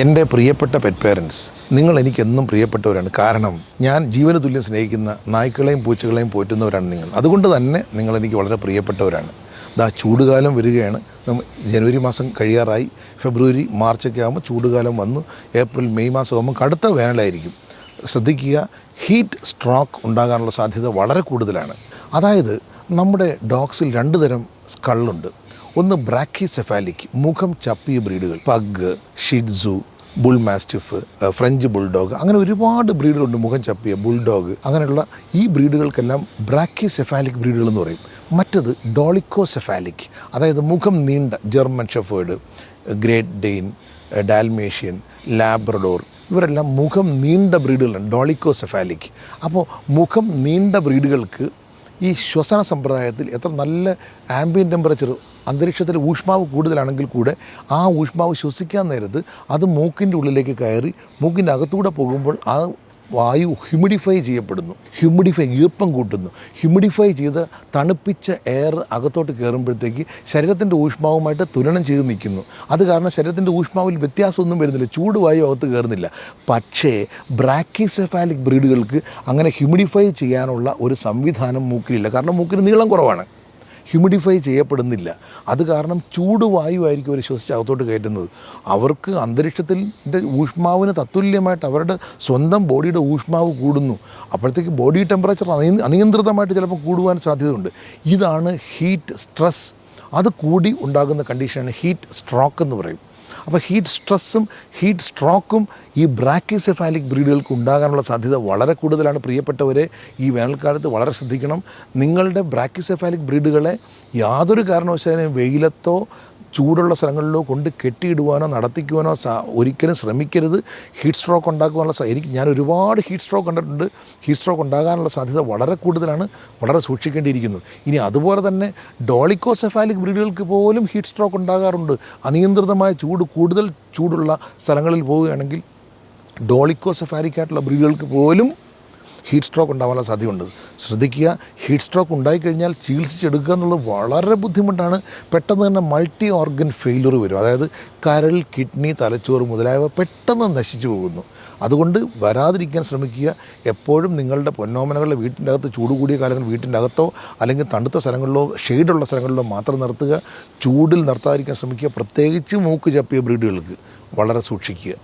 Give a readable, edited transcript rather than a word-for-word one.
എൻ്റെ പ്രിയപ്പെട്ട pet parents, നിങ്ങൾ എനിക്കെന്നും പ്രിയപ്പെട്ടവരാണ്. കാരണം ഞാൻ ജീവന് തുല്യം സ്നേഹിക്കുന്ന നായ്ക്കളെയും പൂച്ചകളെയും പോറ്റുന്നവരാണ് നിങ്ങൾ. അതുകൊണ്ട് തന്നെ നിങ്ങളെനിക്ക് വളരെ പ്രിയപ്പെട്ടവരാണ്. ചൂടുകാലം വരികയാണ്. ജനുവരി മാസം കഴിയാറായി. ഫെബ്രുവരി മാർച്ചൊക്കെ ആകുമ്പോൾ ചൂടുകാലം വന്നു. ഏപ്രിൽ മെയ് മാസം ആകുമ്പോൾ കടുത്ത വേനലായിരിക്കും. ശ്രദ്ധിക്കുക, ഹീറ്റ് സ്ട്രോക്ക് ഉണ്ടാകാനുള്ള സാധ്യത വളരെ കൂടുതലാണ്. അതായത് നമ്മുടെ ഡോഗ്സിൽ 2 തരം സ്കള്ളുണ്ട്. ഒന്ന് ബ്രാക്കിസെഫാലിക്, മുഖം ചപ്പിയ ബ്രീഡുകൾ, pug, shih tzu, bull mastiff, French bulldog, അങ്ങനെ ഒരുപാട് ബ്രീഡുകളുണ്ട്. മുഖം ചപ്പിയ ബുൾഡോഗ്, അങ്ങനെയുള്ള ഈ ബ്രീഡുകൾക്കെല്ലാം ബ്രാക്കിസെഫാലിക് ബ്രീഡുകൾ എന്ന് പറയും. മറ്റത് ഡോളിക്കോസെഫാലിക്, അതായത് മുഖം നീണ്ട German shepherd, Great Dane, Dalmatian, Labrador, ഇവരെല്ലാം മുഖം നീണ്ട ബ്രീഡുകളാണ്, ഡോളിക്കോസെഫാലിക്. അപ്പോൾ മുഖം നീണ്ട ബ്രീഡുകൾക്ക് ഈ ശ്വസന സമ്പ്രദായത്തിൽ എത്ര നല്ല ആംബിയൻ ടെമ്പറേച്ചർ, അന്തരീക്ഷത്തിൽ ഊഷ്മാവ് കൂടുതലാണെങ്കിൽ കൂടെ ആ ഊഷ്മാവ് ശ്വസിക്കാൻ നേരത്ത് അത് മൂക്കിൻ്റെ ഉള്ളിലേക്ക് കയറി മൂക്കിൻ്റെ അകത്തൂടെ പോകുമ്പോൾ ആ വായു ഹ്യൂമിഡിഫൈ ചെയ്യപ്പെടുന്നു. ഈർപ്പം കൂട്ടുന്നു. ഹ്യൂമിഡിഫൈ ചെയ്ത് തണുപ്പിച്ച എയർ അകത്തോട്ട് കയറുമ്പോഴത്തേക്ക് ശരീരത്തിൻ്റെ ഊഷ്മാവുമായിട്ട് തുലനം ചെയ്ത് നിൽക്കുന്നു. അത് കാരണം ശരീരത്തിൻ്റെ ഊഷ്മാവിൽ വ്യത്യാസമൊന്നും വരുന്നില്ല, ചൂട് വായു അകത്ത് കയറുന്നില്ല. പക്ഷേ ബ്രാക്കിസെഫാലിക് ബ്രീഡുകൾക്ക് അങ്ങനെ ഹ്യൂമിഡിഫൈ ചെയ്യാനുള്ള ഒരു സംവിധാനം മൂക്കിലില്ല. കാരണം മൂക്കിന് നീളം കുറവാണ്, ഹ്യൂമിഡിഫൈ ചെയ്യപ്പെടുന്നില്ല. അത് കാരണം ചൂടുവായുവായിരിക്കും അവർ ശ്വസിച്ച് അകത്തോട്ട് കയറ്റുന്നത്. അവർക്ക് അന്തരീക്ഷത്തിൻ്റെ ഊഷ്മാവിന് തത്തുല്യമായിട്ട് അവരുടെ സ്വന്തം ബോഡിയുടെ ഊഷ്മാവ് കൂടുന്നു. അപ്പോഴത്തേക്ക് ബോഡി ടെമ്പറേച്ചർ അനിയന്ത്രിതമായിട്ട് ചിലപ്പോൾ കൂടുവാൻ സാധ്യതയുണ്ട്. ഇതാണ് ഹീറ്റ് സ്ട്രെസ്. അത് കൂടി ഉണ്ടാകുന്ന കണ്ടീഷനാണ് ഹീറ്റ് സ്ട്രോക്ക് എന്ന് പറയും. അപ്പോൾ ഹീറ്റ് സ്ട്രെസ്സും ഹീറ്റ് സ്ട്രോക്കും ഈ ബ്രാക്കിസെഫാലിക് ബ്രീഡുകൾക്ക് ഉണ്ടാകാനുള്ള സാധ്യത വളരെ കൂടുതലാണ്. പ്രിയപ്പെട്ടവരെ, ഈ വേനൽക്കാലത്ത് വളരെ ശ്രദ്ധിക്കണം. നിങ്ങളുടെ ബ്രാക്കിസെഫാലിക് ബ്രീഡുകളെ യാതൊരു കാരണവശാലും വെയിലത്തോ ചൂടുള്ള സ്ഥലങ്ങളിലോ കൊണ്ട് കെട്ടിയിടുവാനോ നടത്തിക്കുവാനോ ഒരിക്കലും ശ്രമിക്കരുത്. ഹീറ്റ് സ്ട്രോക്ക് ഉണ്ടാക്കുവാനുള്ള ഞാൻ ഒരുപാട് ഹീറ്റ് സ്ട്രോക്ക് കണ്ടിട്ടുണ്ട്. ഹീറ്റ് സ്ട്രോക്ക് ഉണ്ടാകാനുള്ള സാധ്യത വളരെ കൂടുതലാണ്, വളരെ സൂക്ഷിക്കേണ്ടിയിരിക്കുന്നു. ഇനി അതുപോലെ തന്നെ ഡോളിക്കോസെഫാലിക് ബ്രീഡുകൾക്ക് പോലും ഹീറ്റ് സ്ട്രോക്ക് ഉണ്ടാകാറുണ്ട്. അനിയന്ത്രിതമായ കൂടുതൽ ചൂടുള്ള സ്ഥലങ്ങളിൽ പോവുകയാണെങ്കിൽ ഡോളിക്കോസെഫാലിക് ആയിട്ടുള്ള ബ്രീഡുകൾക്ക് പോലും ഹീറ്റ് സ്ട്രോക്ക് ഉണ്ടാകാനുള്ള സാധ്യതയുണ്ട്. ശ്രദ്ധിക്കുക, ഹീറ്റ് സ്ട്രോക്ക് ഉണ്ടായിക്കഴിഞ്ഞാൽ ചികിത്സിച്ചെടുക്കുക എന്നുള്ളത് വളരെ ബുദ്ധിമുട്ടാണ്. പെട്ടെന്ന് തന്നെ മൾട്ടി ഓർഗൻ ഫെയിലിയർ വരും. അതായത് കരൾ, കിഡ്നി, തലച്ചോറ് മുതലായവ പെട്ടെന്ന് നശിച്ചു പോകുന്നു. അതുകൊണ്ട് വരാതിരിക്കാൻ ശ്രമിക്കുക. എപ്പോഴും നിങ്ങളുടെ പൊന്നോമനകളുടെ വീട്ടിൻ്റെ അകത്ത് ചൂട് കൂടിയ കാലങ്ങളിൽ വീട്ടിൻ്റെ അകത്തോ അല്ലെങ്കിൽ തണുത്ത സ്ഥലങ്ങളിലോ ഷെയ്ഡുള്ള സ്ഥലങ്ങളിലോ മാത്രം നിർത്തുക. ചൂടിൽ നിർത്താതിരിക്കാൻ ശ്രമിക്കുക. പ്രത്യേകിച്ച് മൂക്ക് ചപ്പിയ ബ്രീഡുകൾക്ക് വളരെ സൂക്ഷിക്കുക.